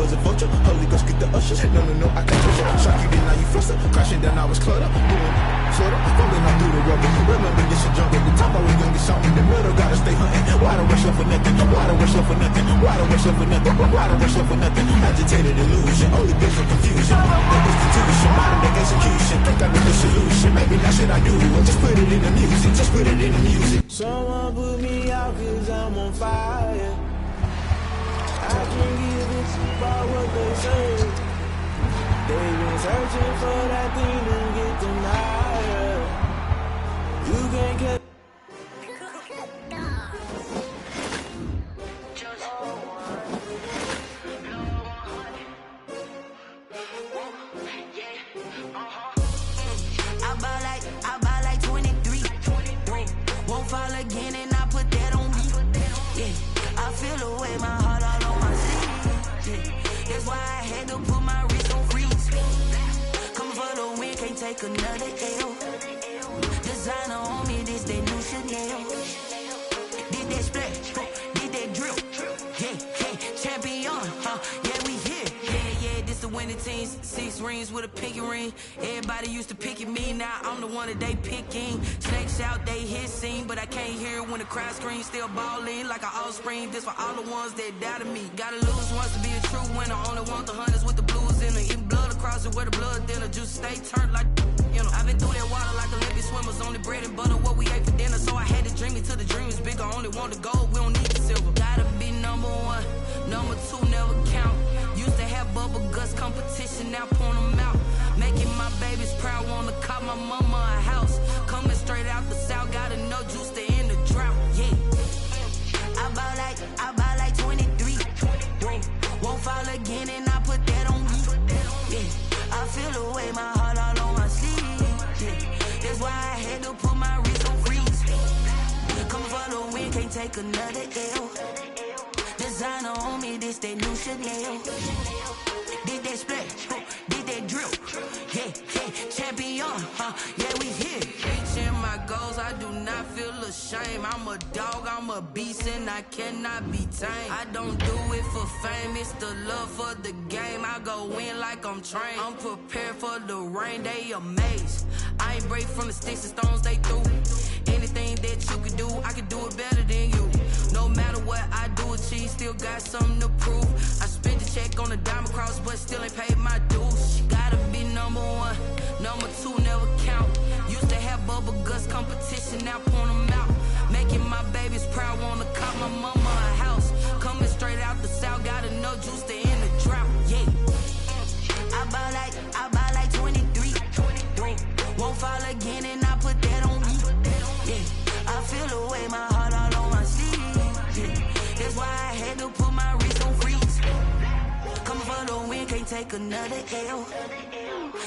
was a vulture. Holy Ghost get the ushers. No, I can't touch you. Shock you, then now you fluster. Crashing down, I was cluttered. Moving, sorta, falling all through the rubber. Remember this shit junk at the top. I was young and shot in the middle. Gotta stay hunting. Why the rush up for nothing? Why the rush up for nothing? Why the rush up for nothing? Why the rush up for nothing? Agitated illusion. Only bitch for confusion. The institution, modern day execution. Think I know the solution. Maybe that's what I do. Just put it in the music. Just put it in the music. Someone put me out 'cause I'm on fire. I can give it about what they say. They've been searching for that thing to get them higher. You can't get. I buy like 23. Won't fall again and I put that on me. Yeah, I feel the way, my heart all on my sleeve. Yeah, that's why I had to put my wrist on freeze. Come for the win, can't take another L. Designer on me, this that new Chanel. Did that splash, did that drill. Yeah, champion, yeah, we here. Yeah, this the winning team. 6 rings with a pinky ring. Everybody used to pick at me, now I'm the one that they picking. Snakes out, they hit scene, but I can't hear it when the crowd screams. Still balling like an offspring. This for all the ones that doubted me. Gotta lose once to be a true winner. Only want the hunters with the blues in it. Eating blood across it where the blood dinner. Juice stay turned like, you know. I've been through that water like Olympic swimmers. Only bread and butter, what we ate for dinner. So I had to dream it till the dream is bigger. Only want the gold, we don't need the silver. Gotta be number 1, number 2 never count. Used to have bubble guts competition, now point them out. Making my babies proud, wanna call my mama a house. Coming straight out the south, gotta know juice to end the drought. Yeah, I buy like 23. Won't fall again and I put that on me. Yeah, I feel the way, my heart all on my sleeve. Yeah, that's why I had to put my wrist on freeze. Coming for the win, can't take another L. Designer on me, this that new Chanel. Did that splash, did that drill. Yeah, champion, yeah, we here. Reaching my goals, I do not feel ashamed. I'm a dog, I'm a beast, and I cannot be tamed. I don't do it for fame, it's the love for the game. I go in like I'm trained. I'm prepared for the rain, they amazed. I ain't break from the sticks and stones they threw. Anything that you can do, I can do it better than you. No matter what I do, achieve, still got something to prove. I spent the check on the diamond cross, but still ain't paid my dues. Gotta be number 1, number 2 never count. Used to have bubble guts competition, now point them out. Making my babies proud, wanna call my mama a house. Coming straight out the south, gotta know juice to end the drought. Yeah, I buy like 23. Won't fall again and I put that on me. Yeah, I feel the way, my heart all on my sleeve. Yeah, that's why I had to put my wrist on freeze. Coming for the win, can't take another L.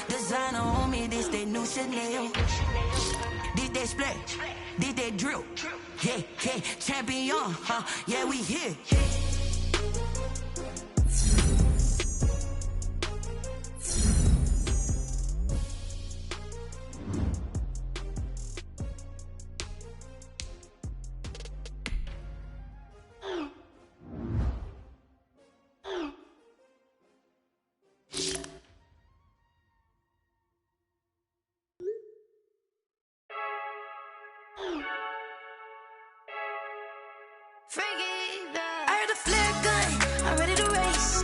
Designer on me, this that new Chanel. Did that splash, did that drill. Yeah, champion, yeah, we here. I heard the flare gun, I'm ready to race.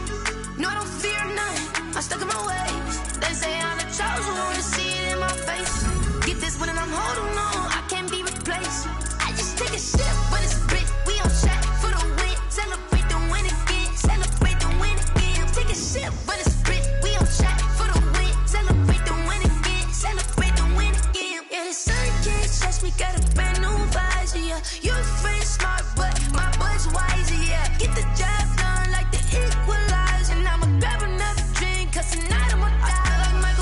No, I don't fear none, I'm stuck in my ways. They say I'm the chosen one, to see it in my face. Get this one and I'm holding on, I can't be replaced. I just take a sip, but it's bit. We on shot for the win, celebrate the win again, celebrate the win again. Take a sip, but it's bit. We on shot for the win, celebrate the win again, celebrate the win again. Yeah, the sun can't touch me, got a brand new visor, yeah. Your friend smart, but my boy's wiser, yeah. Get the job done like the equalizer. And I'ma grab another drink, cause tonight I'ma die like my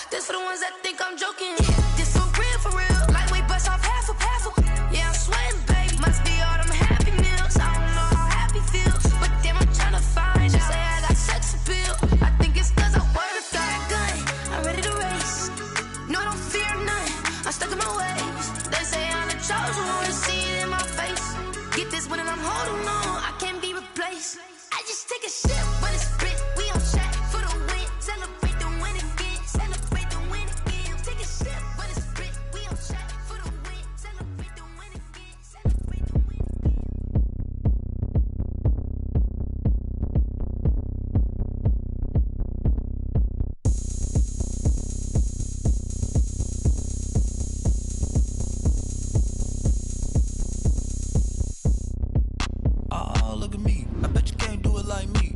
This for the ones that think I'm joking. This for real. Lightweight bust off half a. Yeah, I'm sweating, baby. Must be all them happy meals. I don't know how happy feels, but damn, I'm tryna find out. Say I got sex appeal. I think it's 'cause I work. Got a gun, I'm ready to race. No, I don't fear none. I'm stuck in my ways. They say I'm the chosen one. See it in my face. Get this one and I'm holding on. I can't be replaced. I just take a sip, but it's spit. We on track for the win. Celebrate the win again. Celebrate the win again. Take a sip, but it's spit. We on track for the win. Celebrate the win again. Celebrate the win again. Oh, look at me. I bet you can't do it like me.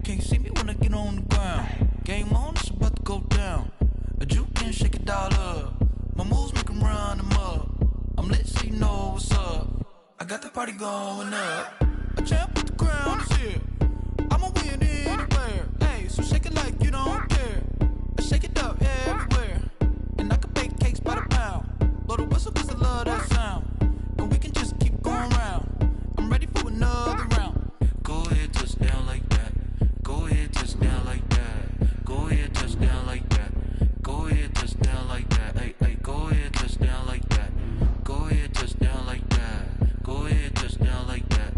Can't see me when I get on the ground. Game on, it's about to go down. A juke can shake it all up. My moves make 'em run them up. I'm lit so you know what's up. I got the party going up. A champ with the crown is here. I'ma win anywhere. Hey, so shake it like you don't care. I shake it up everywhere. And I can bake cakes by the pound. Blow the whistle 'cause I love that sound. And we can just keep going round. I'm ready for another round. Go ahead, touch down like that. Go ahead, touch down like that. Go ahead, touch down like that. Go ahead, touch down like that. Hey, hey, go ahead, touch down like that. Go ahead, touch down like that. Go ahead, touch down like that.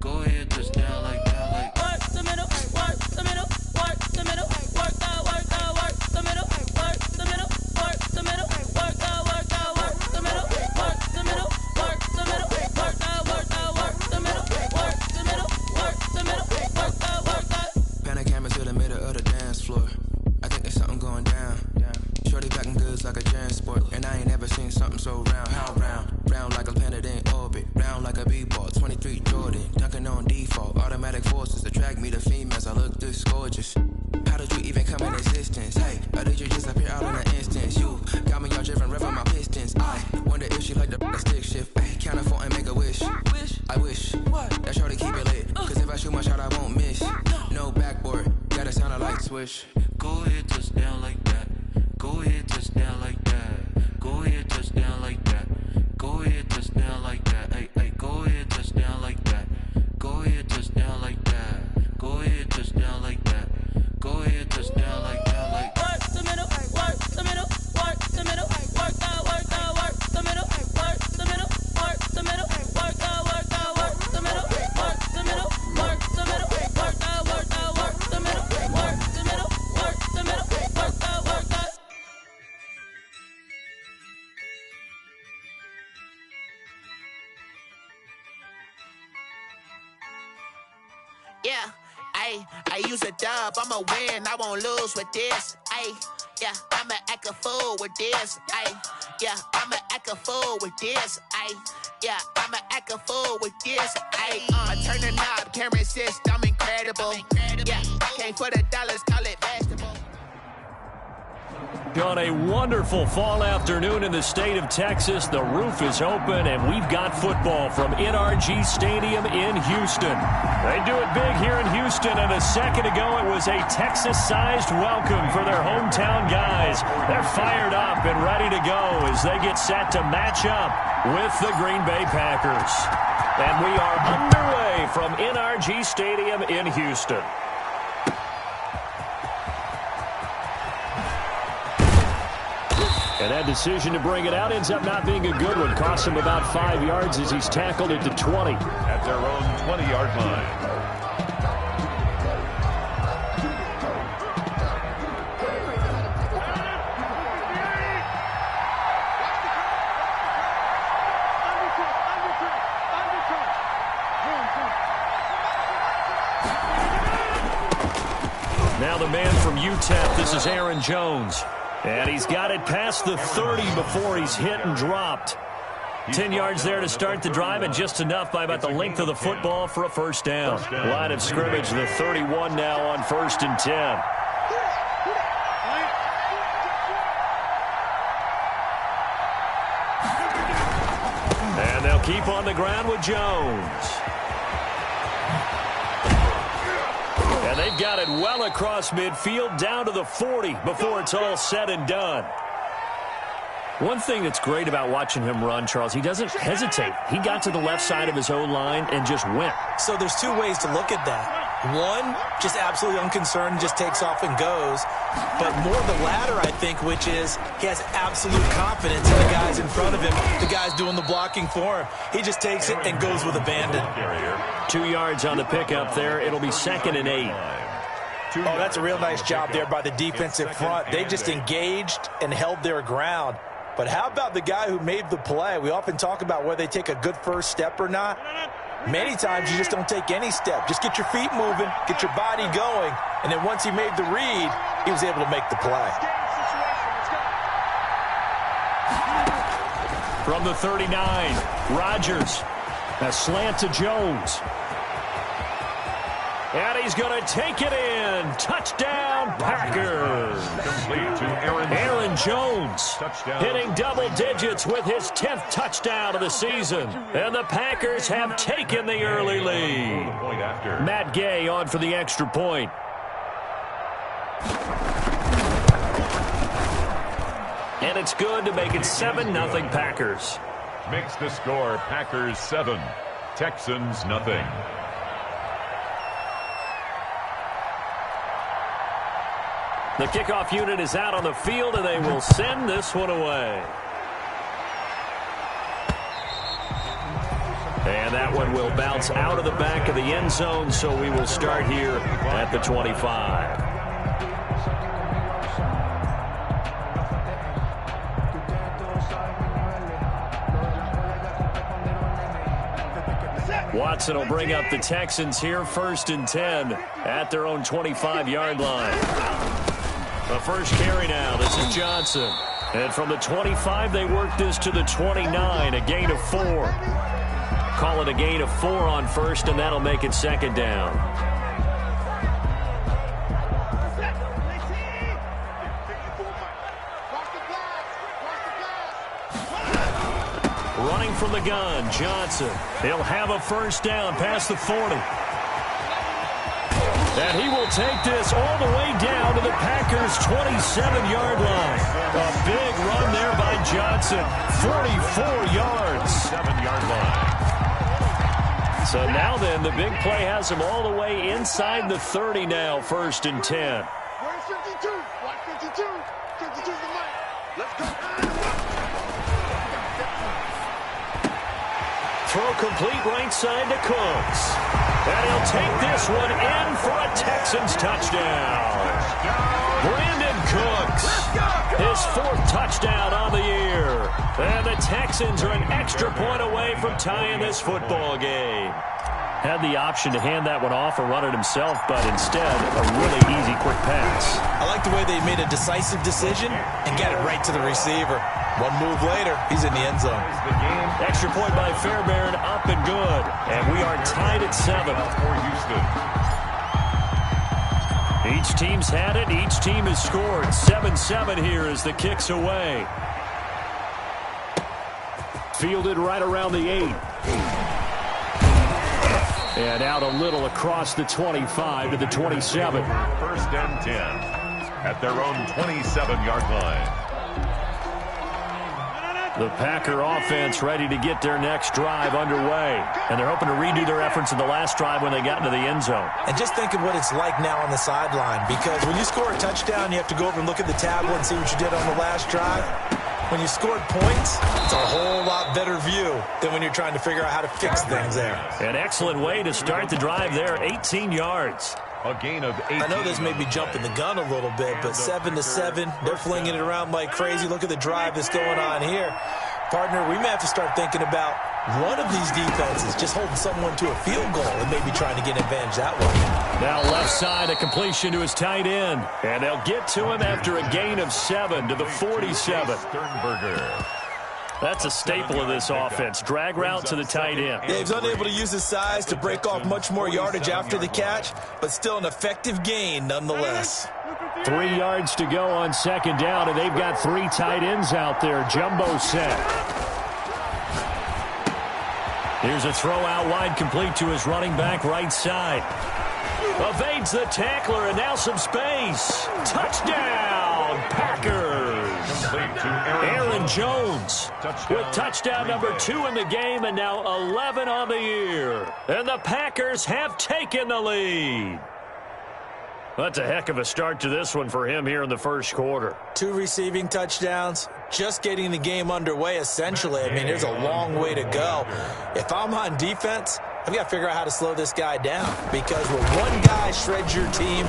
Go ahead, touch down like that. Like work the middle, work the middle, work the middle, work the middle, work the middle, work the middle, work the middle, work the middle, work the middle, work the middle, work the middle, work the middle, work the. Pan a camera to the middle of the dance floor. I think there's something going down. Shorty packing goods like a transport, and I ain't never seen something so round. How round? Round like a planet in orbit, round like a b-ball. 23 Jordan, dunking on default. Automatic forces attract me to females. I look this gorgeous. How did you even come in existence? Hey, or did you just appear out in an instance? You got me all driven, revving my pistons. I wonder if she like the stick shift. Hey, count a four and make a wish. I wish that shorty keep it lit. 'Cause if I shoot my shot, I won't miss. No backboard, gotta sound a light switch. go ahead, touch down like that. Go ahead, touch down like that. Go ahead, touch down like that. Go ahead, touch down like that. Hey, hey, go ahead, touch down like that. Go ahead, touch down like that. Go ahead, touch down like that. Go ahead, touch down like that. Like work the middle, work the middle, work the middle, work the middle, work the middle, work the middle, work the middle, work the middle, work the middle, work the middle, work the middle, work the middle, work the middle, work the middle, work the. Yeah, I use a dub, I'ma win, I won't lose with this. Yeah, I'ma act a fool with this. Yeah, I'ma act a fool with this. Yeah, I'ma act a fool with this. I turn the knob, can't resist, I'm incredible. Yeah, came for the dollars, call it vegetable. On a wonderful fall afternoon in the state of Texas, the roof is open, and we've got football from NRG Stadium in Houston. They do it big here in Houston, and a second ago it was a Texas-sized welcome for their hometown guys. They're fired up and ready to go as they get set to match up with the Green Bay Packers. And we are underway from NRG Stadium in Houston. And that decision to bring it out ends up not being a good one. Costs him about 5 yards as he's tackled at the 20. At their own 20-yard line. Now the man from UTEP, this is Aaron Jones. And he's got it past the 30 before he's hit and dropped. 10 yards there to start the drive, and just enough by about the length of the football for a first down. Line of scrimmage, the 31 now on 1st and 10. And they'll keep on the ground with Jones. And they They've got it well across midfield, down to the 40 before it's all said and done. One thing that's great about watching him run, Charles, he doesn't hesitate. He got to the left side of his own line and just went. So there's two ways to look at that. One, just absolutely unconcerned, just takes off and goes. But more the latter, I think, which is he has absolute confidence in the guys in front of him, the guys doing the blocking for him. He just takes it and goes with abandon. 2 yards on the pickup there. It'll be 2nd and 8. Oh, that's a real nice job there by the defensive front. They just engaged and held their ground. But how about the guy who made the play? We often talk about whether they take a good first step or not. Many times you just don't take any step. Just get your feet moving, get your body going, and then once he made the read, he was able to make the play. From the 39, Rodgers. A slant to Jones. And he's going to take it in. Touchdown, Packers. Complete to Aaron Jones hitting double digits with his 10th touchdown of the season. And the Packers have taken the early lead. Matt Gay on for the extra point. And it's good to make it 7-0 Packers. Makes the score Packers 7, Texans nothing. The kickoff unit is out on the field, and they will send this one away. And that one will bounce out of the back of the end zone, so we will start here at the 25. Watson will bring up the Texans here, 1st and 10 at their own 25-yard line. The first carry now. This is Johnson. And from the 25, they work this to the 29, a gain of 4. Call it a gain of 4 on 1st, and that'll make it 2nd down. Running from the gun, Johnson. He'll have a 1st down past the 40. And he will take this all the way down to the Packers' 27-yard line. A big run there by Johnson. 44 yards. 7-yard line. So now then, the big play has him all the way inside the 30 now, 1st and 10. Where's 52? Watch 52. 52's the line. Let's go. Throw complete right side to Cooks. And he'll take this one in for a Texans touchdown. Brandon Cooks, his 4th touchdown on the year. And the Texans are an extra point away from tying this football game. Had the option to hand that one off or run it himself, but instead, a really easy, quick pass. I like the way they made a decisive decision and got it right to the receiver. One move later, he's in the end zone. Extra point by Fairbairn, up and good. And we are tied at 7. Each team's had it. Each team has scored. 7-7 here as the kick's away. Fielded right around the 8. And out a little across the 25 to the 27. 1st and 10 at their own 27-yard line. The Packer offense ready to get their next drive underway. And they're hoping to redo their efforts in the last drive when they got into the end zone. And just think of what it's like now on the sideline, because when you score a touchdown, you have to go over and look at the tablet and see what you did on the last drive. When you scored points, it's a whole lot better view than when you're trying to figure out how to fix things there. An excellent way to start the drive there, 18 yards. A gain of 18. I know this may be jumping the gun a little bit, but 7-7, they're flinging it around like crazy. Look at the drive that's going on here. Partner, we may have to start thinking about one of these defenses just holding someone to a field goal and maybe trying to get an advantage that way. Now left side, a completion to his tight end. And they'll get to him after a gain of 7 to the 47. Sternberger. That's a staple of this offense. Drag route to the tight end. Yeah, he's unable to use his size to break off much more yardage after the catch, but still an effective gain nonetheless. 3 yards to go on 2nd down, and they've got 3 tight ends out there. Jumbo set. Here's a throw out wide, complete to his running back right side. Evades the tackler, and now some space. Touchdown, Packers. Aaron Jones with touchdown number 2 in the game, and now 11 on the year. And the Packers have taken the lead. That's a heck of a start to this one for him here in the first quarter. 2 receiving touchdowns, just getting the game underway, essentially. I mean, there's a long way to go. If I'm on defense, I've got to figure out how to slow this guy down, because when one guy shreds your team,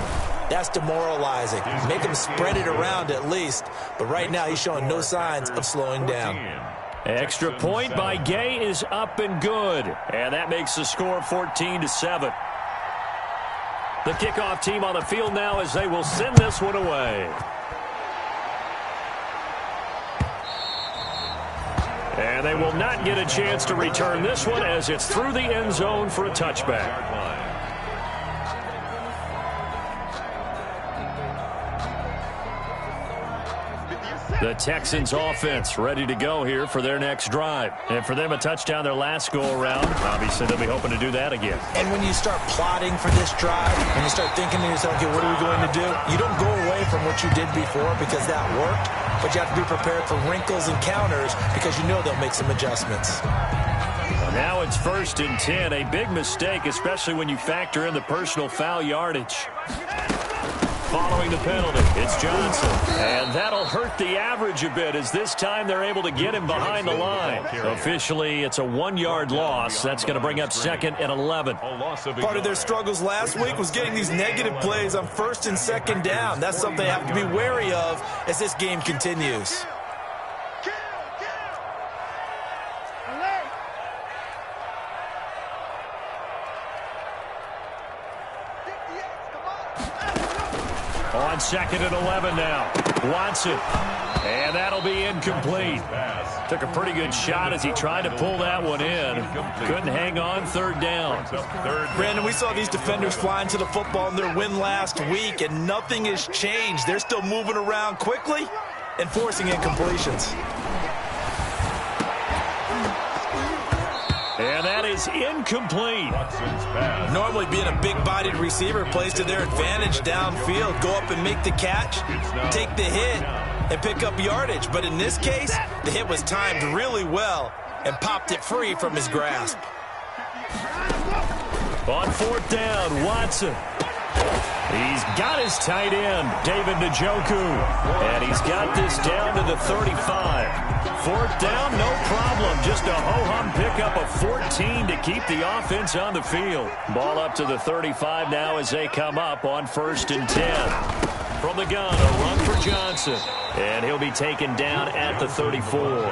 that's demoralizing. Make him spread it around at least. But right now, he's showing no signs of slowing down. Extra point by Gay is up and good. And that makes the score 14-7. The kickoff team on the field now as they will send this one away. And they will not get a chance to return this one as it's through the end zone for a touchback. The Texans offense ready to go here for their next drive. And for them, a touchdown their last go-around. Obviously, they'll be hoping to do that again. And when you start plotting for this drive, when you start thinking to yourself, okay, what are we going to do? You don't go away from what you did before because that worked, but you have to be prepared for wrinkles and counters because you know they'll make some adjustments. Now it's 1st and 10. A big mistake, especially when you factor in the personal foul yardage. Following the penalty, it's Johnson. And that'll hurt the average a bit as this time they're able to get him behind the line. Officially, it's a 1-yard loss. That's going to bring up 2nd and 11. Part of their struggles last week was getting these negative plays on 1st and 2nd down. That's something they have to be wary of as this game continues. On 2nd and 11 now. Watson. And that'll be incomplete. Took a pretty good shot as he tried to pull that one in. Couldn't hang on, 3rd down. Brandon, we saw these defenders flying to the football in their win last week, and nothing has changed. They're still moving around quickly and forcing incompletions. And that is incomplete. Normally being a big-bodied receiver plays to their advantage downfield. Go up and make the catch, take the hit, and pick up yardage. But in this case, the hit was timed really well and popped it free from his grasp. On 4th down, Watson. He's got his tight end, David Njoku. And he's got this down to the 35. 4th down, no problem. Just a ho-hum pickup of 14 to keep the offense on the field. Ball up to the 35 now as they come up on 1st and 10. From the gun, a run for Johnson. And he'll be taken down at the 34.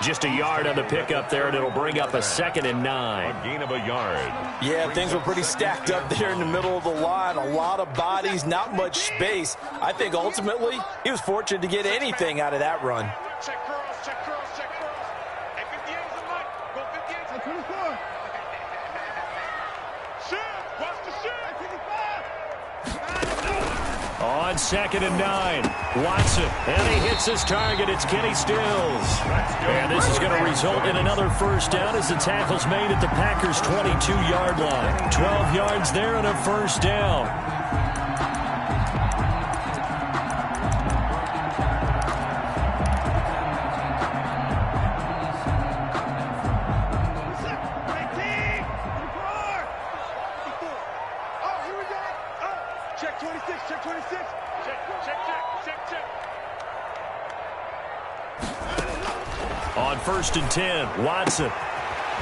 Just a yard on the pickup there, and it'll bring up a 2nd and 9. A gain of a yard. Yeah, things were pretty stacked up there in the middle of the line. A lot of bodies, not much space. I think ultimately he was fortunate to get anything out of that run. Check cross, check cross, check cross. Hey, 58's a mic. Go 58's a 24. Shoot, watch the shoot. 55. On 2nd and 9, Watson. And he hits his target. It's Kenny Stills. And this is going to result in another 1st down as the tackle's made at the Packers' 22-yard line. 12 yards there and a 1st down. Check 26, check 26. Check, check, check, check, check. On 1st and 10, Watson.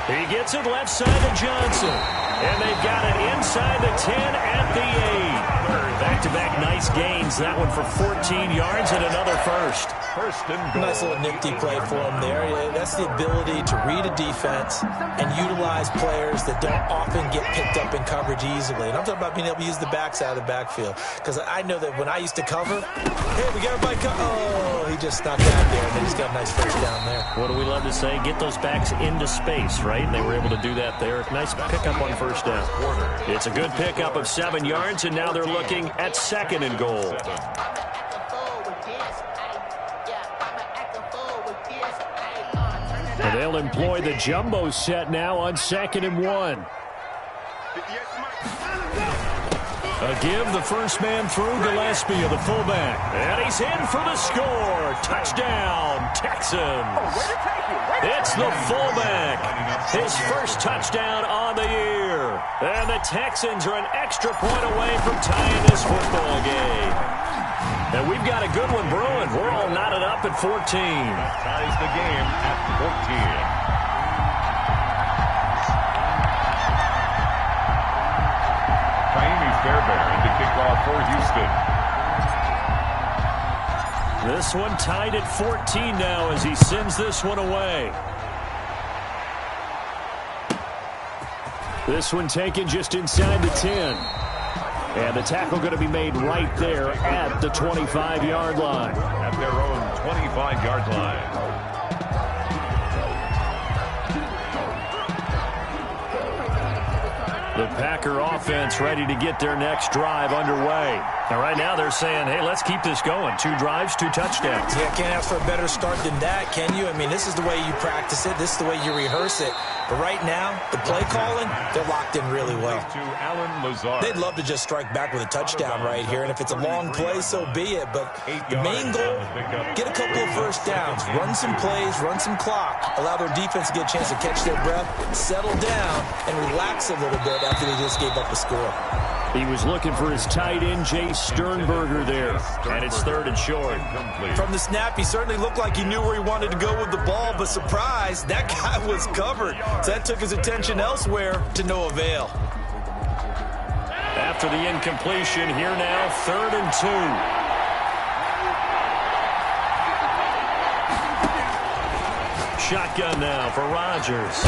He gets it left side to Johnson. And they've got it inside the 10 at the 8. Back-to-back nice gains. That one for 14 yards and another 1st. 1st and goal. Nice little nifty play for him there. That's the ability to read a defense and utilize players that don't often get picked up in coverage easily. And I'm talking about being able to use the backside of the backfield. Because I know that when I used to cover, hey, we got everybody oh, he just snuck out there, and they just got a nice 1st down there. What do we love to say? Get those backs into space, right? And they were able to do that there. Nice pickup on 1st down. It's a good pickup of 7 yards, and now they're looking at 2nd and goal. And they'll employ the jumbo set now on 2nd and 1. 58's a mic. A give the first man through Gillespie of the fullback. And he's in for the score. Touchdown, Texans. It's the fullback. His first touchdown on the year. And the Texans are an extra point away from tying this football game. And we've got a good one brewing. We're all knotted up at 14. Ties the game at 14. Fairbairn to kick off for Houston. This one tied at 14 now as he sends this one away. This one taken just inside the 10. And the tackle going to be made right there at the 25-yard line. At their own 25-yard line. The Packer offense ready to get their next drive underway. And right now they're saying, hey, let's keep this going. 2 drives, 2 touchdowns. Yeah, can't ask for a better start than that, can you? I mean, this is the way you practice it. This is the way you rehearse it. But right now, the play calling, they're locked in really well. They'd love to just strike back with a touchdown right here. And if it's a long play, so be it. But the main goal, get a couple of first downs. Run some plays, run some clock. Allow their defense to get a chance to catch their breath, settle down, and relax a little bit after they just gave up a score. He was looking for his tight end, Jay Sternberger there. And it's 3rd and short. From the snap, he certainly looked like he knew where he wanted to go with the ball, but surprise, that guy was covered. So that took his attention elsewhere to no avail. After the incompletion, here now, 3rd and 2. Shotgun now for Rodgers.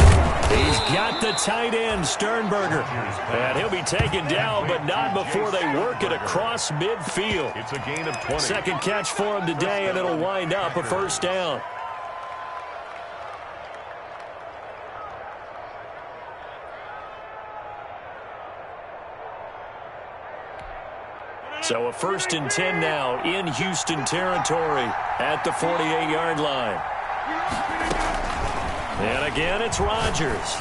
He's got the tight end, Sternberger. And he'll be taken down, but not before they work it across midfield. It's a gain of 20. Second catch for him today, and it'll wind up a first down. So a 1st and 10 now in Houston territory at the 48-yard line. And again, it's Rodgers.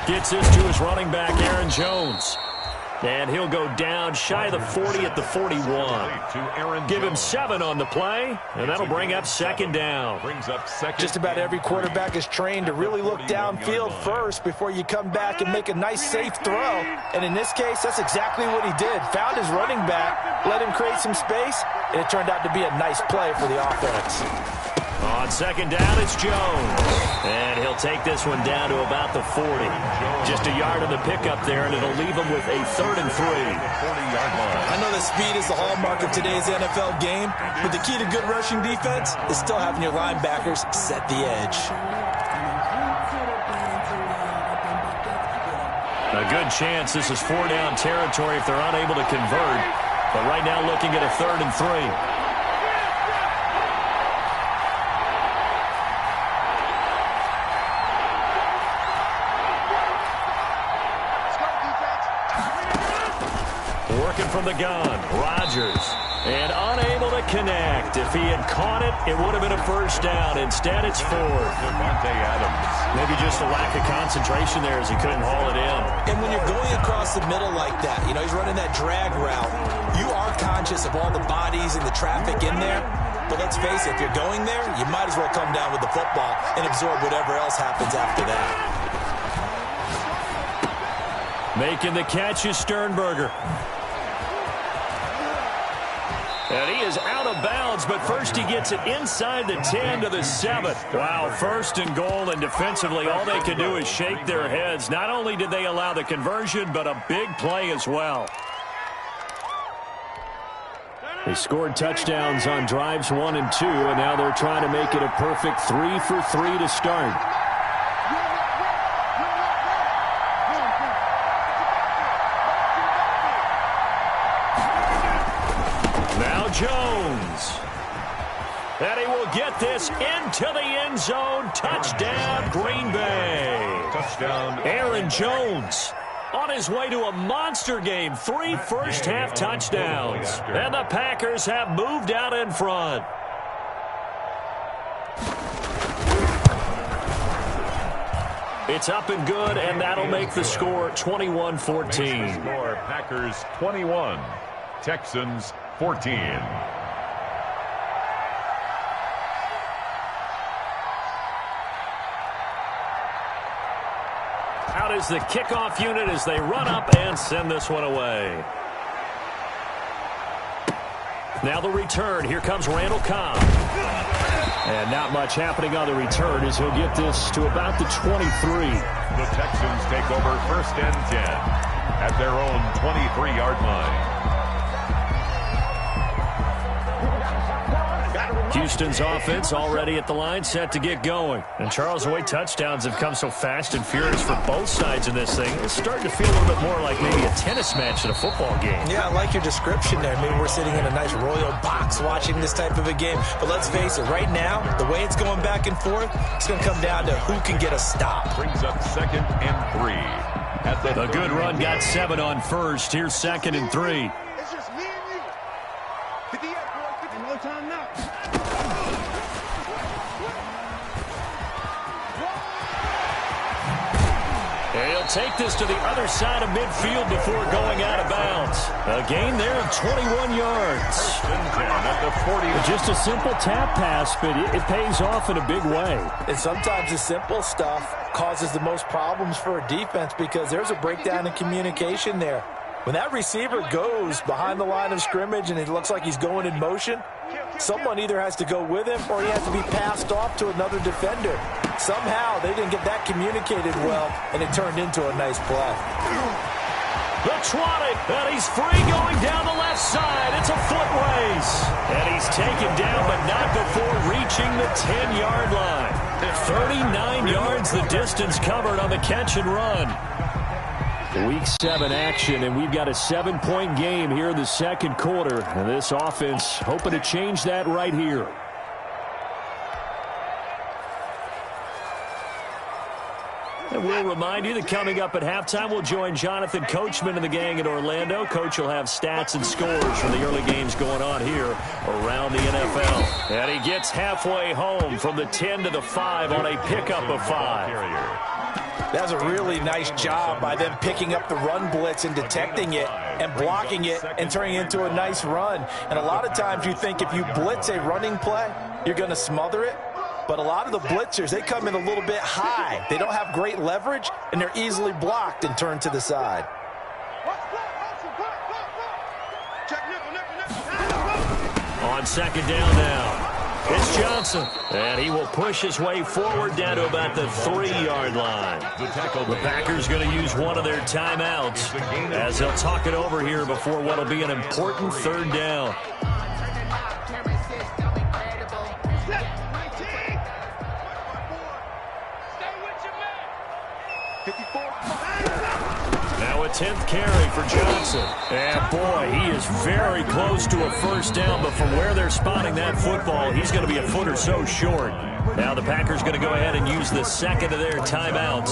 Gets this to his running back, Aaron Jones. And he'll go down shy of the 40 at the 41. Give him 7 on the play, and that'll bring up 2nd down. Just about every quarterback is trained to really look downfield first before you come back and make a nice, safe throw. And in this case, that's exactly what he did. Found his running back, let him create some space, and it turned out to be a nice play for the offense. On 2nd down, it's Jones. And he'll take this one down to about the 40. Just a yard of the pickup there, and it'll leave him with a 3rd and 3. I know that speed is the hallmark of today's NFL game, but the key to good rushing defense is still having your linebackers set the edge. A good chance this is 4-down territory if they're unable to convert. But right now looking at a 3rd and 3. From the gun, Rodgers, and unable to connect. If he had caught it, it would have been a first down. Instead, it's 4. Maybe just a lack of concentration there as he couldn't haul it in. And when you're going across the middle like that, you know, he's running that drag route, you are conscious of all the bodies and the traffic in there. But let's face it, if you're going there, you might as well come down with the football and absorb whatever else happens after that. Making the catch is Sternberger. And he is out of bounds, but first he gets it inside the 10 to the 7. Wow, 1st and goal, and defensively all they can do is shake their heads. Not only did they allow the conversion, but a big play as well. They scored touchdowns on drives 1 and 2, and now they're trying to make it a perfect 3 for 3 to start. Jones. And he will get this into the end zone. Touchdown, Green Bay. Touchdown. Aaron Jones on his way to a monster game. 3 first-half touchdowns. And the Packers have moved out in front. It's up and good, and that'll make the score 21-14. Score Packers 21, Texans 14. Out is the kickoff unit as they run up and send this one away. Now the return. Here comes Randall Cobb. And not much happening on the return as he'll get this to about the 23. The Texans take over 1st and 10 at their own 23-yard line. Houston's offense already at the line, set to get going. And Charles, the way touchdowns have come so fast and furious for both sides in this thing, it's starting to feel a little bit more like maybe a tennis match at a football game. Yeah, I like your description there. Maybe we're sitting in a nice royal box watching this type of a game. But let's face it, right now, the way it's going back and forth, it's going to come down to who can get a stop. Brings up 2nd and 3. At the good run got 7 on first. Here's 2nd and 3. It's just me and you. 58, boy. No time now. He'll take this to the other side of midfield before going out of bounds. A gain there of 21 yards. At the 40. Just a simple tap pass, but it pays off in a big way. And sometimes the simple stuff causes the most problems for a defense because there's a breakdown in communication there. When that receiver goes behind the line of scrimmage and it looks like he's going in motion, someone either has to go with him or he has to be passed off to another defender. Somehow they didn't get that communicated well, and it turned into a nice play. The 20, and he's free going down the left side. It's a foot race. And he's taken down, but not before reaching the 10-yard line. 39 yards the distance covered on the catch and run. Week 7 action, and we've got a 7-point game here in the second quarter. And this offense hoping to change that right here. And we'll remind you that coming up at halftime, we'll join Jonathan Coachman and the gang in Orlando. Coach will have stats and scores from the early games going on here around the NFL. And he gets halfway home from the 10 to the 5 on a pickup of 5. That's a really nice job by them picking up the run blitz and detecting it and blocking it and turning it into a nice run. And a lot of times you think if you blitz a running play, you're going to smother it. But a lot of the blitzers, they come in a little bit high. They don't have great leverage, and they're easily blocked and turned to the side. On 2nd down now. It's Johnson, and he will push his way forward down to about the 3-yard line. The Packers going to use one of their timeouts as they'll talk it over here before what will be an important 3rd down. Now a 10th carry for Johnson. And boy, he is very close to a 1st down, but from where they're spotting that football, he's going to be a foot or so short. Now the Packers going to go ahead and use the 2nd of their timeouts.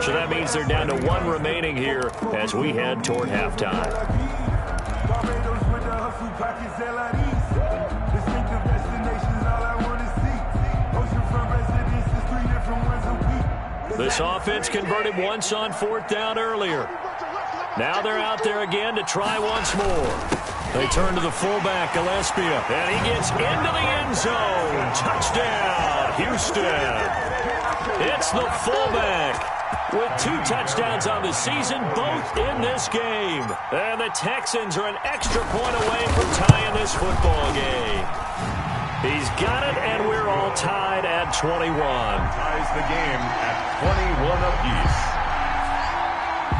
So that means they're down to 1 remaining here as we head toward halftime. This offense converted once on 4th down earlier. Now they're out there again to try once more. They turn to the fullback, Gillespie, and he gets into the end zone. Touchdown, Houston. It's the fullback with 2 touchdowns on the season, both in this game. And the Texans are an extra point away from tying this football game. He's got it, and we're all tied at 21. Ties the game at 21 apiece.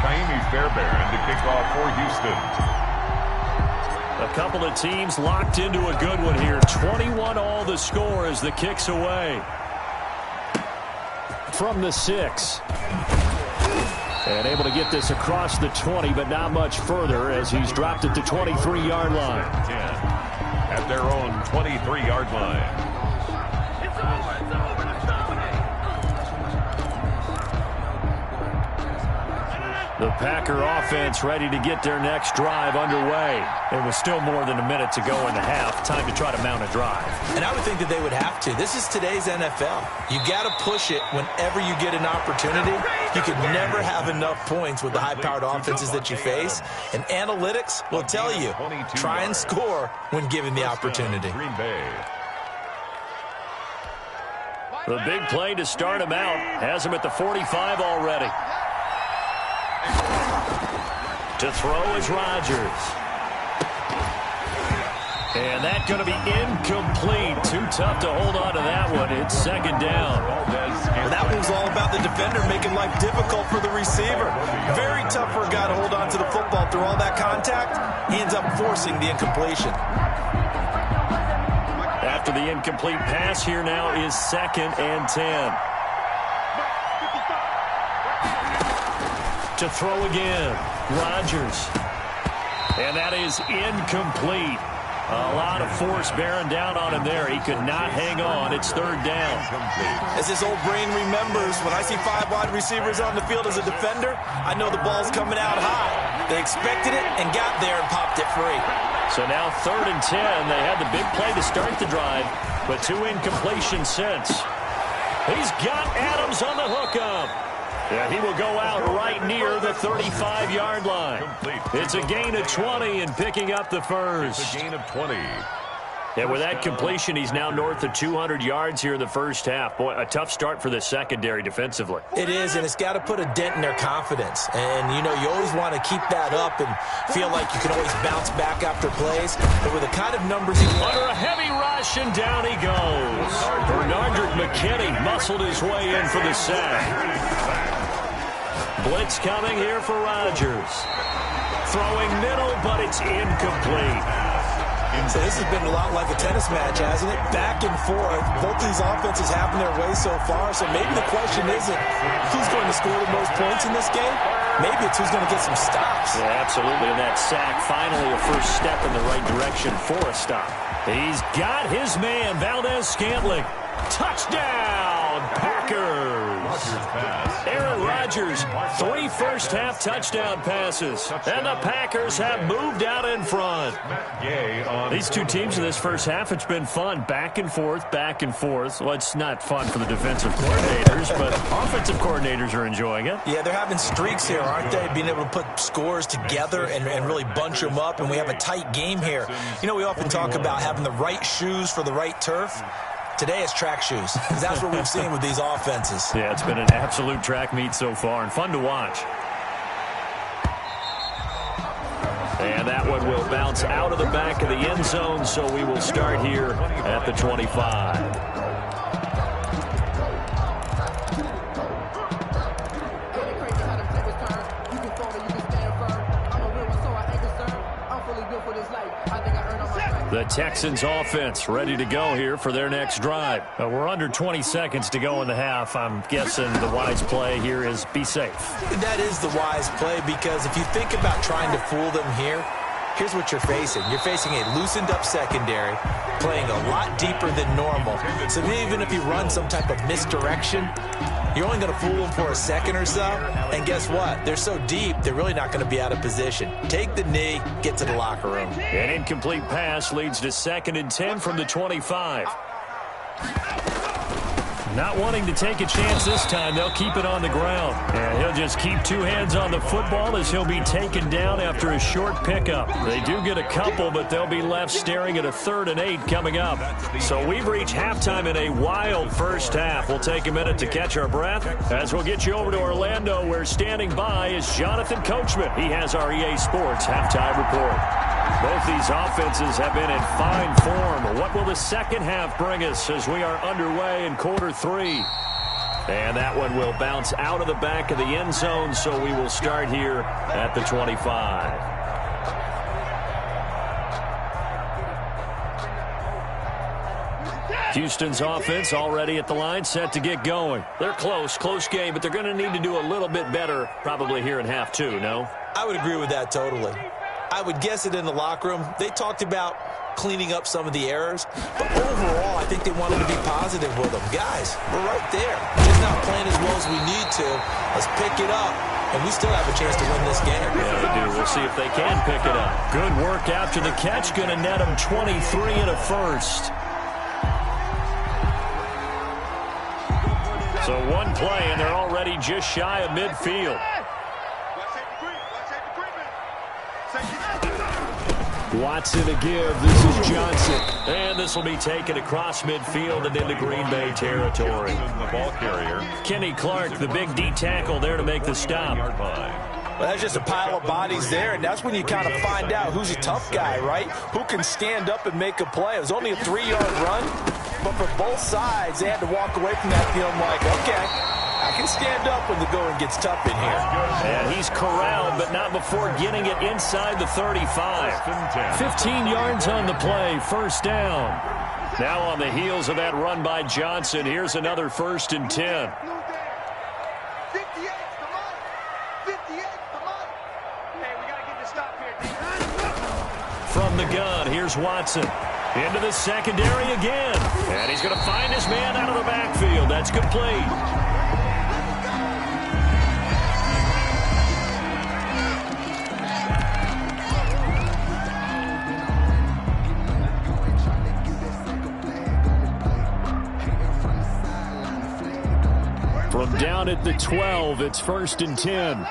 Kaimi Fairbairn to kick off for Houston. A couple of teams locked into a good one here. 21 all the score as the kick's away. From the 6. And able to get this across the 20, but not much further as he's dropped at the 23-yard line. 10 at their own 23-yard line. The Packer offense ready to get their next drive underway. It was still more than a minute to go in the half. Time to try to mount a drive. And I would think that they would have to. This is today's NFL. You got to push it whenever you get an opportunity. You can never have enough points with the high-powered offenses that you face. And analytics will tell you, try and score when given the opportunity. Green Bay. The big play to start him out has him at the 45 already. To throw is Rodgers. And that's going to be incomplete. Too tough to hold on to that one. It's second down. Well, that one was all about the defender making life difficult for the receiver. Very tough for a guy to hold on to the football through all that contact. He ends up forcing the incompletion. After the incomplete pass, here now is 2nd and 10. To throw again, Rodgers. And that is incomplete. A lot of force bearing down on him there. He could not hang on. It's 3rd down. As his old brain remembers, when I see 5 wide receivers on the field as a defender, I know the ball's coming out high. They expected it and got there and popped it free. So now 3rd and 10. They had the big play to start the drive, but 2 incompletions since. He's got Adams on the hookup. Yeah, he will go out right near the 35-yard line. It's a gain of 20 and picking up the first. It's a gain of 20. And with that completion, he's now north of 200 yards here in the first half. Boy, a tough start for the secondary defensively. It is, and it's got to put a dent in their confidence. And, you know, you always want to keep that up and feel like you can always bounce back after plays. But with the kind of numbers he under a heavy rush, and down he goes. Bernardrick McKinney muscled his way in for the sack. Blitz coming here for Rodgers. Throwing middle, but it's incomplete. So this has been a lot like a tennis match, hasn't it? Back and forth. Both these offenses having their way so far. So maybe the question isn't who's going to score the most points in this game. Maybe it's who's going to get some stops. Yeah, absolutely. And that sack, finally a first step in the right direction for a stop. He's got his man, Valdez-Scantling. Touchdown, Packers. Aaron Rodgers, 3 first-half touchdown passes. And the Packers have moved out in front. These two teams in this first half, it's been fun. Back and forth, back and forth. Well, it's not fun for the defensive coordinators, but offensive coordinators are enjoying it. Yeah, they're having streaks here, aren't they? Being able to put scores together and really bunch them up, and we have a tight game here. You know, we often talk about having the right shoes for the right turf. Today it's track shoes, because that's what we've seen with these offenses. Yeah, it's been an absolute track meet so far, and fun to watch. And that one will bounce out of the back of the end zone, so we will start here at the 25. The Texans offense ready to go here for their next drive. We're under 20 seconds to go in the half. I'm guessing the wise play here is be safe. That is the wise play, because if you think about trying to fool them here, here's what you're facing. You're facing a loosened up secondary, playing a lot deeper than normal. So even if you run some type of misdirection, you're only going to fool them for a second or so. And guess what? They're so deep, they're really not going to be out of position. Take the knee, get to the locker room. An incomplete pass leads to 2nd and 10 from the 25. Not wanting to take a chance this time, they'll keep it on the ground. And he'll just keep 2 hands on the football as he'll be taken down after a short pickup. They do get a couple, but they'll be left staring at a 3rd and 8 coming up. So we've reached halftime in a wild first half. We'll take a minute to catch our breath as we'll get you over to Orlando, where standing by is Jonathan Coachman. He has our EA Sports halftime report. Both these offenses have been in fine form. What will the second half bring us as we are underway in quarter 3? And that one will bounce out of the back of the end zone, so we will start here at the 25. Houston's offense already at the line, set to get going. They're close game, but they're going to need to do a little bit better probably here in half 2, no? I would agree with that totally. I would guess it in the locker room. They talked about cleaning up some of the errors, but overall, I think they wanted to be positive with them. Guys, we're right there. Just not playing as well as we need to. Let's pick it up and we still have a chance to win this game. Yeah, they do. We'll see if they can pick it up. Good work after the catch. Going to net them 23 and a first. So one play, and they're already just shy of midfield. Watson to give. This is Johnson. And this will be taken across midfield and into Green Bay territory. The ball carrier. Kenny Clark, the big D tackle there to make the stop. Well, that's just a pile of bodies there, and that's when you kind of find out who's a tough guy, right? Who can stand up and make a play. It was only a 3-yard run, but for both sides, they had to walk away from that feeling like, okay, I can stand up when the going gets tough in here. And he's corralled, but not before getting it inside the 35. 15 yards on the play, first down. Now on the heels of that run by Johnson, here's another 1st and 10. From the gun, here's Watson. Into the secondary again. And he's going to find his man out of the backfield. That's complete. From down at the 12, it's 1st and 10.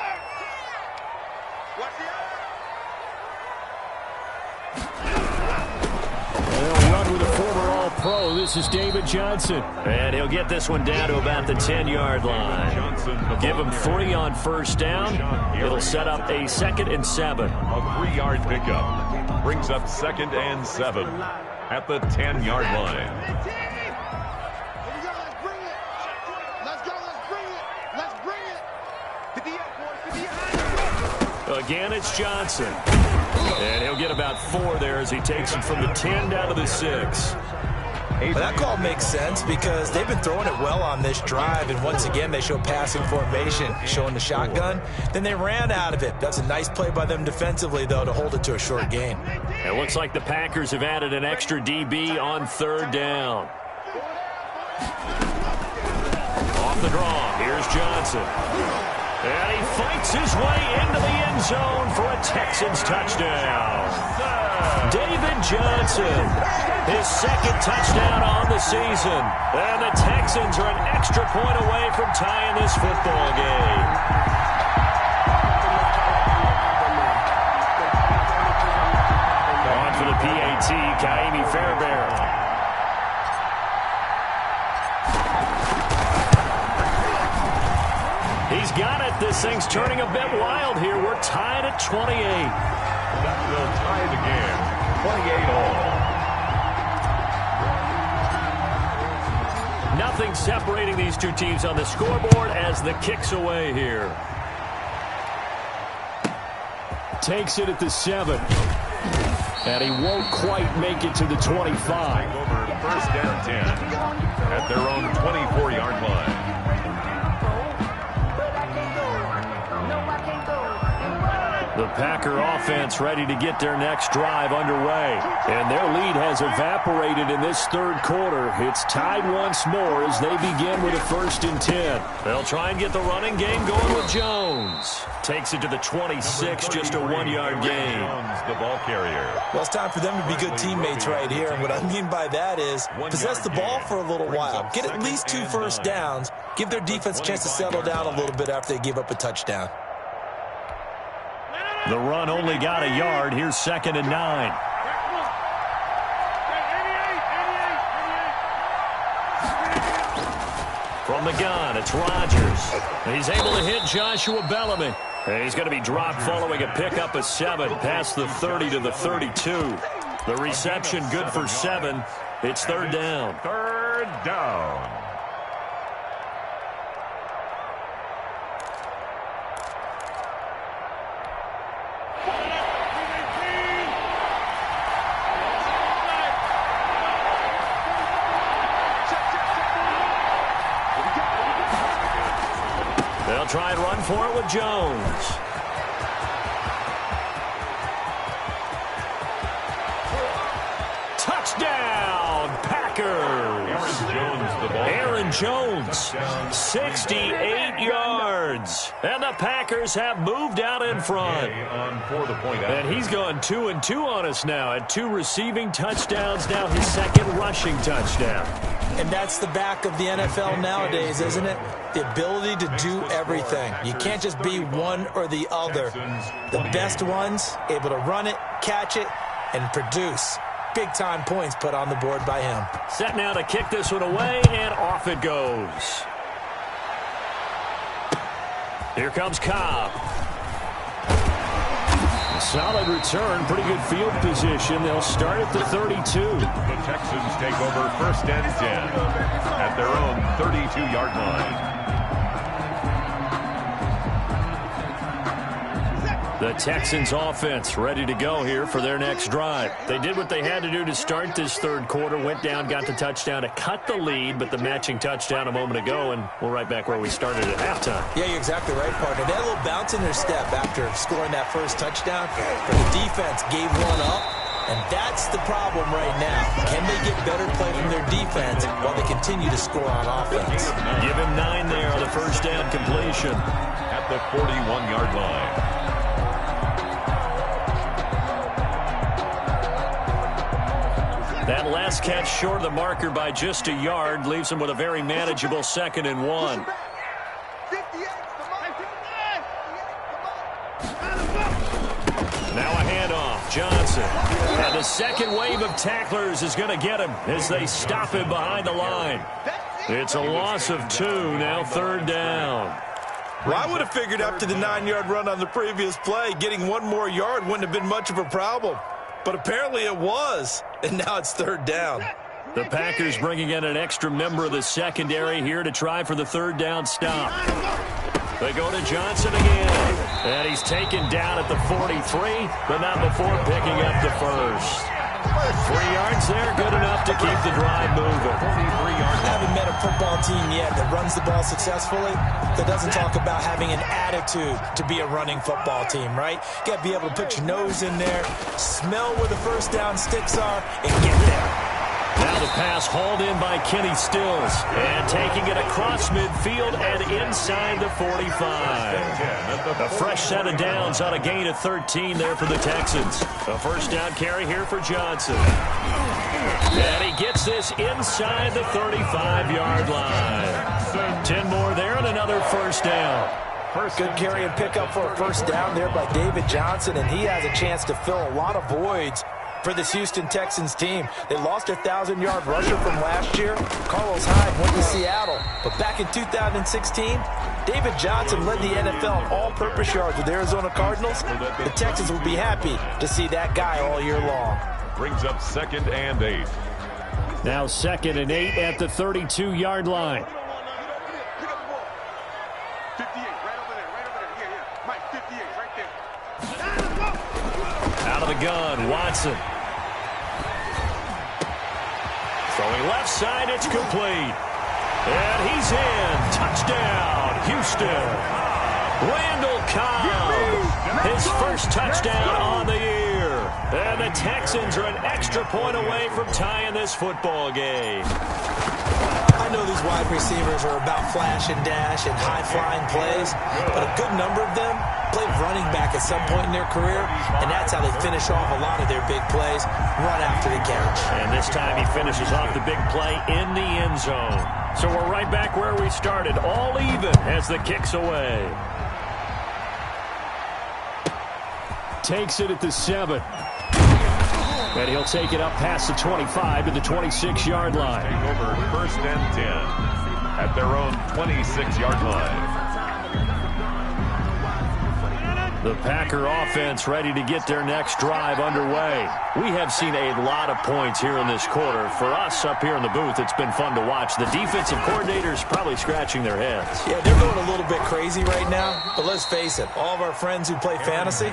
Pro, this is David Johnson. And he'll get this one down to about the 10-yard line. Give him 3 on first down. It'll set up a 2nd and 7. A 3-yard pickup brings up 2nd and 7 at the 10-yard line. Again, it's Johnson. And he'll get about 4 there as he takes it from the 10 down to the 6. Well, that call makes sense because they've been throwing it well on this drive, and once again they show passing formation, showing the shotgun. Then they ran out of it. That's a nice play by them defensively, though, to hold it to a short gain. It looks like the Packers have added an extra DB on 3rd down. Off the draw, here's Johnson. And he fights his way into the end zone for a Texans touchdown. David Johnson, his 2nd touchdown on the season. And the Texans are an extra point away from tying this football game. On for the PAT, Kaimi Fairbairn. He's got it. This thing's turning a bit wild here. We're tied at 28. That will tie the game. 28 all. Nothing separating these two teams on the scoreboard as the kick's away here. Takes it at the 7. And he won't quite make it to the 25. Over 1st and 10 at their own 24-yard line. The Packer offense ready to get their next drive underway. And their lead has evaporated in this 3rd quarter. It's tied once more as they begin with a 1st and 10. They'll try and get the running game going with Jones. Takes it to the 26, just a 1-yard gain. Jones, the ball carrier. Well, it's time for them to be good teammates right here. And what I mean by that is possess the ball for a little while. Get at least 2 first downs. Give their defense a chance to settle down a little bit after they give up a touchdown. The run only got a yard. Here's 2nd and 9. From the gun, it's Rodgers. He's able to hit Joshua Bellamy. And he's going to be dropped following a pickup of 7 past the 30 to the 32. The reception good for 7. It's 3rd down. 3rd down. They'll try and run for it with Jones. Touchdown, Packers! Aaron Jones, the ball. Aaron Jones, 68 yards. And the Packers have moved out in front. And he's gone 2-2 on us now at 2 receiving touchdowns, now his 2nd rushing touchdown. And that's the back of the NFL nowadays, isn't it? The ability to do everything. You can't just be one or the other. The best ones, able to run it, catch it, and produce. Big-time points put on the board by him. Set now to kick this one away, and off it goes. Here comes Cobb. Solid return, pretty good field position. They'll start at the 32. The Texans take over 1st and 10 at their own 32-yard line. The Texans offense ready to go here for their next drive. They did what they had to do to start this 3rd quarter, went down, got the touchdown to cut the lead, but the matching touchdown a moment ago, and we're right back where we started at halftime. Yeah, you're exactly right, partner. They had a little bounce in their step after scoring that first touchdown, but the defense gave one up, and that's the problem right now. Can they get better play from their defense while they continue to score on offense? Give him 9 there on the first down completion. At the 41-yard line. That last catch short of the marker by just a yard leaves him with a very manageable 2nd and 1. Now a handoff. Johnson. And the second wave of tacklers is going to get him as they stop him behind the line. It's a loss of 2, now 3rd down. Well, I would have figured after the 9-yard run on the previous play, getting 1 more yard wouldn't have been much of a problem. But apparently it was, and now it's 3rd down. The Packers bringing in an extra member of the secondary here to try for the 3rd down stop. They go to Johnson again, and he's taken down at the 43, but not before picking up the first. 3 yards there, good enough to keep the drive moving. I haven't met a football team yet that runs the ball successfully that doesn't talk about having an attitude to be a running football team, right? You got to be able to put your nose in there, smell where the first down sticks are, and get there. Now the pass hauled in by Kenny Stills, and taking it across midfield and inside the 45. A fresh set of downs on a gain of 13 there for the Texans. A first down carry here for Johnson. And he gets this inside the 35-yard line. 10 more there and another first down. Good carry and pickup for a first down there by David Johnson, and he has a chance to fill a lot of voids for this Houston Texans team. They lost their 1,000-yard rusher from last year. Carlos Hyde went to Seattle. But back in 2016, David Johnson led the NFL in all-purpose yards with Arizona Cardinals. The Texans will be happy to see that guy all year long. Brings up 2nd and 8. Now 2nd and 8 at the 32-yard line. 58, right over there. Yeah. Mike, 58, right there. Out of the gun, Watson. Throwing left side, it's complete. And he's in. Touchdown, Houston. Randall Cobb, his first touchdown on the year. And the Texans are an extra point away from tying this football game. I know these wide receivers are about flash and dash and high-flying plays, but a good number of them played running back at some point in their career, and that's how they finish off a lot of their big plays, run after the catch. And this time he finishes off the big play in the end zone. So we're right back where we started, all even as the kick's away. Takes it at the 7. And he'll take it up past the 25 to the 26-yard line. Take over 1st and 10 at their own 26-yard line. The Packer offense ready to get their next drive underway. We have seen a lot of points here in this quarter. For us up here in the booth, it's been fun to watch. The defensive coordinators probably scratching their heads. Yeah, they're going a little bit crazy right now, but let's face it, all of our friends who play fantasy,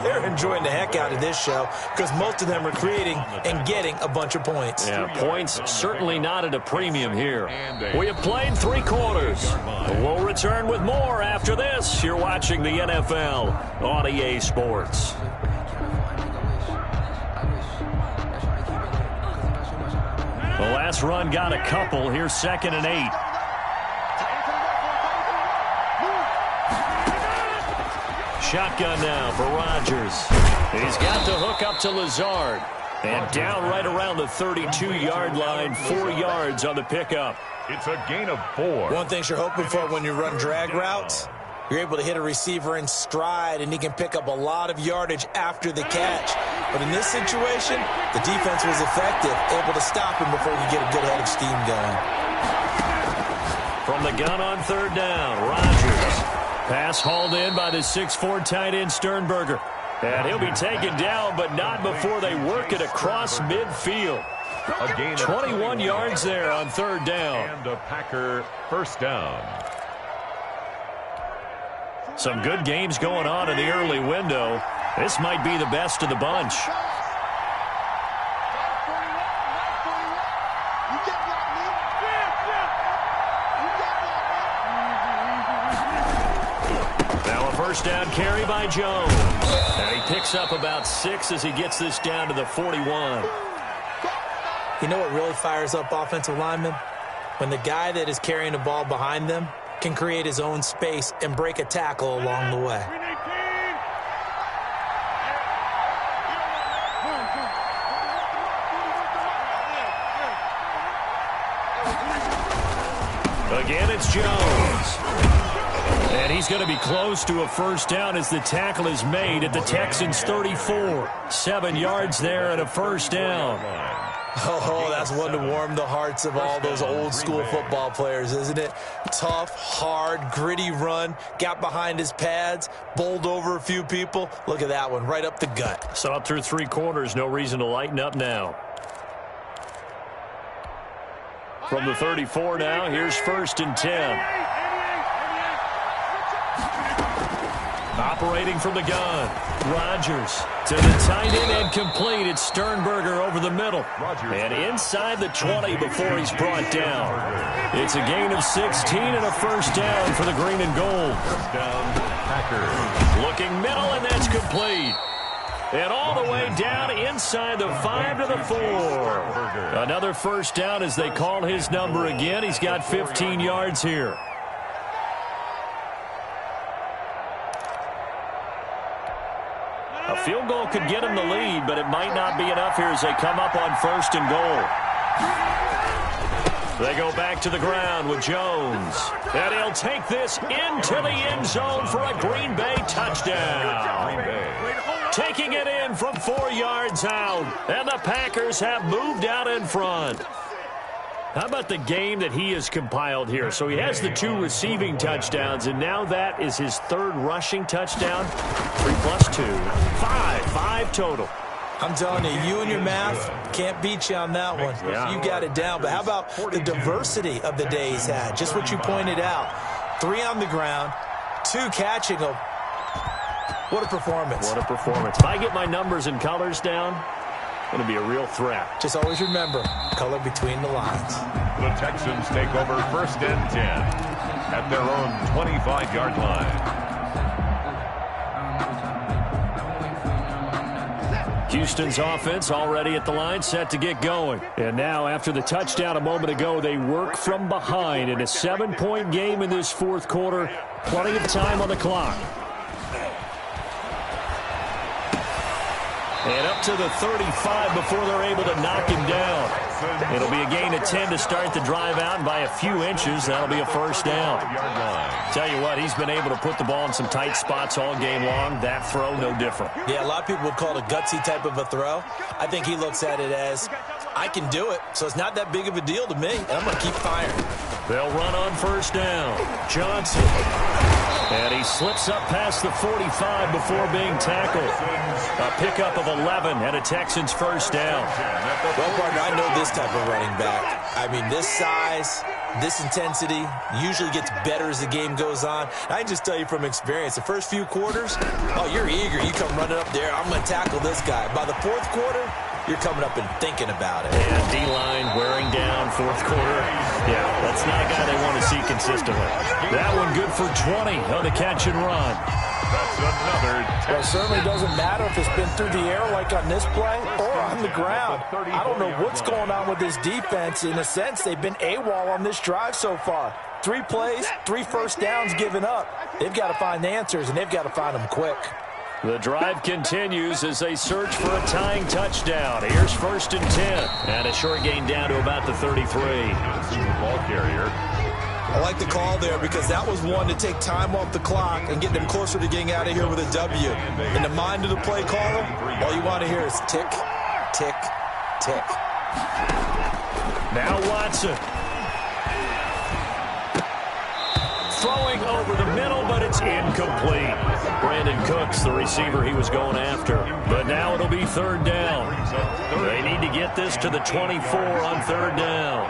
they're enjoying the heck out of this show because most of them are creating and getting a bunch of points. Yeah, points certainly not at a premium here. We have played 3 quarters. We'll return with more after this. You're watching the NFL on EA Sports. The last pass run got a couple. Here's 2nd and 8. Shotgun now for Rodgers. He's got the hook up to Lazard. And down right around the 32-yard line, 4 yards on the pickup. It's a gain of 4. One thing you're hoping for when you run drag routes, you're able to hit a receiver in stride, and he can pick up a lot of yardage after the catch. But in this situation, the defense was effective, able to stop him before he could get a good head of steam going. From the gun on 3rd down, Rodgers. Pass hauled in by the 6'4" tight end Sternberger. And he'll be taken down, but not before they work it across midfield. A gain of 21 yards there on 3rd down. And a Packer first down. Some good games going on in the early window. This might be the best of the bunch. Now a first down carry by Jones. And he picks up about 6 as he gets this down to the 41. You know what really fires up offensive linemen? When the guy that is carrying the ball behind them can create his own space and break a tackle along the way. Again, it's Jones. And he's going to be close to a first down as the tackle is made at the Texans' 34. 7 yards there and a first down. Oh, that's one to warm the hearts of all those old-school football players, isn't it? Tough, hard, gritty run, got behind his pads, bowled over a few people. Look at that one, right up the gut. Saw it through 3 quarters, no reason to lighten up now. From the 34 now, here's 1st and 10. Operating from the gun, Rodgers to the tight end and complete. It's Sternberger over the middle. And inside the 20 before he's brought down. It's a gain of 16 and a first down for the green and gold. First down, Packers. Looking middle, and that's complete. And all the way down inside the 5 to the 4. Another first down as they call his number again. He's got 15 yards here. A field goal could get him the lead, but it might not be enough here as they come up on 1st and goal. They go back to the ground with Jones. And he'll take this into the end zone for a Green Bay touchdown. Taking it in from 4 yards out. And the Packers have moved out in front. How about the game that he has compiled here? So he has the 2 receiving touchdowns, and now that is his 3rd rushing touchdown. 3 plus 2. 5 total. I'm telling you, you and your math can't beat you on that one. Yeah. You got it down. But how about the diversity of the day he's had? Just what you pointed out. 3 on the ground, 2 catching them. What a performance. What a performance. If I get my numbers and colors down, it's going to be a real threat. Just always remember, color between the lines. The Texans take over 1st and 10 at their own 25-yard line. Houston's offense already at the line, set to get going. And now, after the touchdown a moment ago, they work from behind in a 7-point game in this 4th quarter. Plenty of time on the clock. And up to the 35 before they're able to knock him down. It'll be a gain of 10 to start the drive out, and by a few inches, that'll be a first down. Tell you what, he's been able to put the ball in some tight spots all game long. That throw, no different. Yeah, a lot of people would call it a gutsy type of a throw. I think he looks at it as, I can do it, so it's not that big of a deal to me, and I'm going to keep firing. They'll run on first down. Johnson. And he slips up past the 45 before being tackled. A pickup of 11 and a Texans first down. Well, partner, I know this type of running back. I mean, this size, this intensity usually gets better as the game goes on. I can just tell you from experience, the first few quarters, oh, you're eager. You come running up there, I'm going to tackle this guy. By the 4th quarter, you're coming up and thinking about it. And D-line wearing down fourth quarter. Yeah, that's not a guy they want to see consistently. That one good for 20 on the catch and run. That's another. Well, it certainly doesn't matter if it's been through the air like on this play or on the ground. I don't know what's going on with this defense. In a sense, they've been AWOL on this drive so far. 3 plays, 3 first downs given up. They've got to find the answers, and they've got to find them quick. The drive continues as they search for a tying touchdown. Here's 1st and 10. And a short gain down to about the 33. Ball carrier. I like the call there because that was one to take time off the clock and get them closer to getting out of here with a W. In the mind of the play caller, all you want to hear is tick, tick, tick. Now Watson. Throwing over the middle, but it's incomplete. Brandon Cooks, the receiver he was going after. But now it'll be 3rd down. They need to get this to the 24 on 3rd down.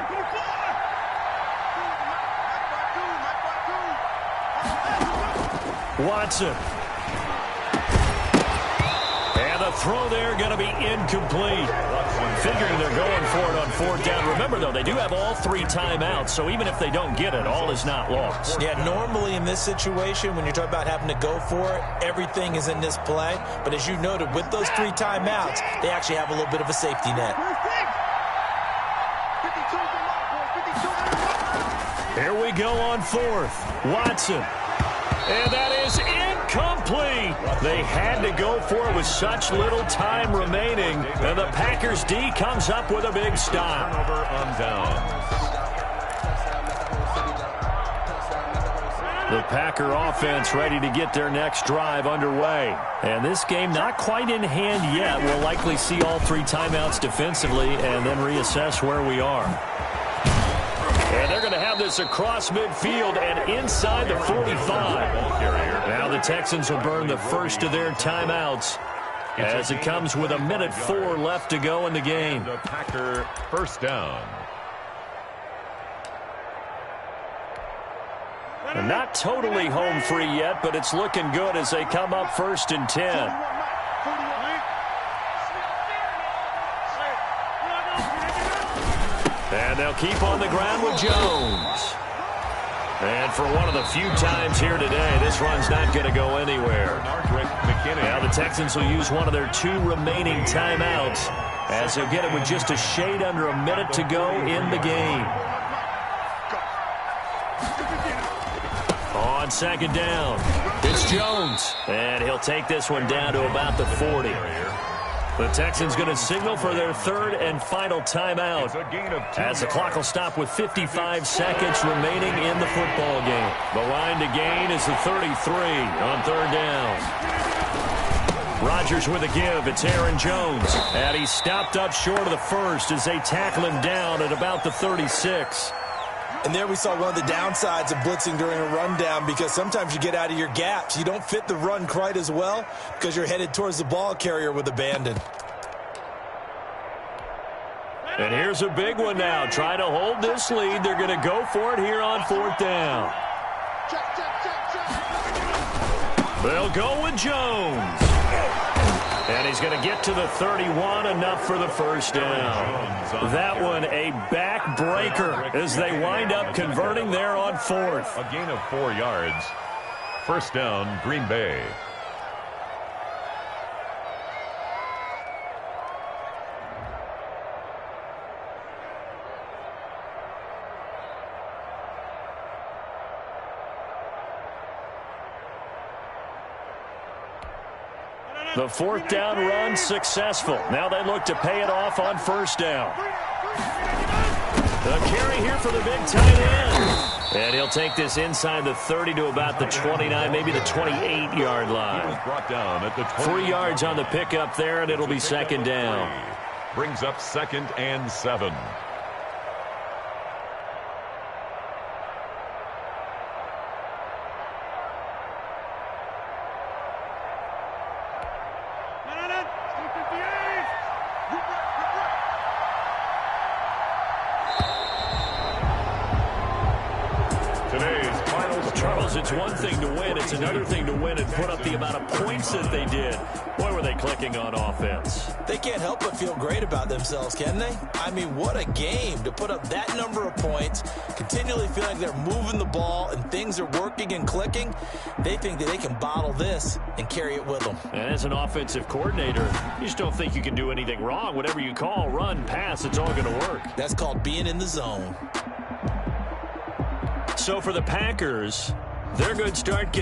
Watson. And the throw there going to be incomplete. Figuring they're going for it on 4th down. Remember, though, they do have all 3 timeouts, so even if they don't get it, all is not lost. Yeah, normally in this situation, when you're talking about having to go for it, everything is in this play. But as you noted, with those 3 timeouts, they actually have a little bit of a safety net. Here we go on 4th. Watson. And that is incomplete. They had to go for it with such little time remaining. And the Packers D comes up with a big stop. Turnover on downs. The Packer offense ready to get their next drive underway. And this game not quite in hand yet. We'll likely see all 3 timeouts defensively and then reassess where we are. And they're going to have this across midfield and inside the 45. Now the Texans will burn the first of their timeouts as it comes with 1:04 left to go in the game. The Packer 1st down. And not totally home free yet, but it's looking good as they come up 1st and 10. And they'll keep on the ground with Jones. And for one of the few times here today, this run's not going to go anywhere. Now the Texans will use one of their 2 remaining timeouts as they'll get it with just a shade under a minute to go in the game. On 2nd down, it's Jones. And he'll take this one down to about the 40. The Texans going to signal for their 3rd and final timeout as the clock will stop with 55 seconds remaining in the football game. The line to gain is the 33 on 3rd down. Rodgers with a give. It's Aaron Jones. And he's stopped up short of the 1st as they tackle him down at about the 36. And there we saw one of the downsides of blitzing during a rundown because sometimes you get out of your gaps. You don't fit the run quite as well because you're headed towards the ball carrier with abandon. And here's a big one now. Trying to hold this lead. They're going to go for it here on 4th down. They'll go with Jones. And he's going to get to the 31, enough for the 1st down. That one a backbreaker as they wind up converting there on 4th. A gain of 4 yards. 1st down, Green Bay. The 4th down run successful. Now they look to pay it off on 1st down. The carry here for the big tight end. And he'll take this inside the 30 to about the 29, maybe the 28-yard line. Brought down at the 3 yards on the pickup there, and it'll be 2nd down. Brings up 2nd and 7. Charles, it's one thing to win. It's another thing to win and put up the amount of points that they did. Boy, were they clicking on offense. They can't help but feel great about themselves, can they? I mean, what a game to put up that number of points, continually feeling they're moving the ball and things are working and clicking. They think that they can bottle this and carry it with them. And as an offensive coordinator, you just don't think you can do anything wrong. Whatever you call, run, pass, it's all going to work. That's called being in the zone. So for the Packers, their good start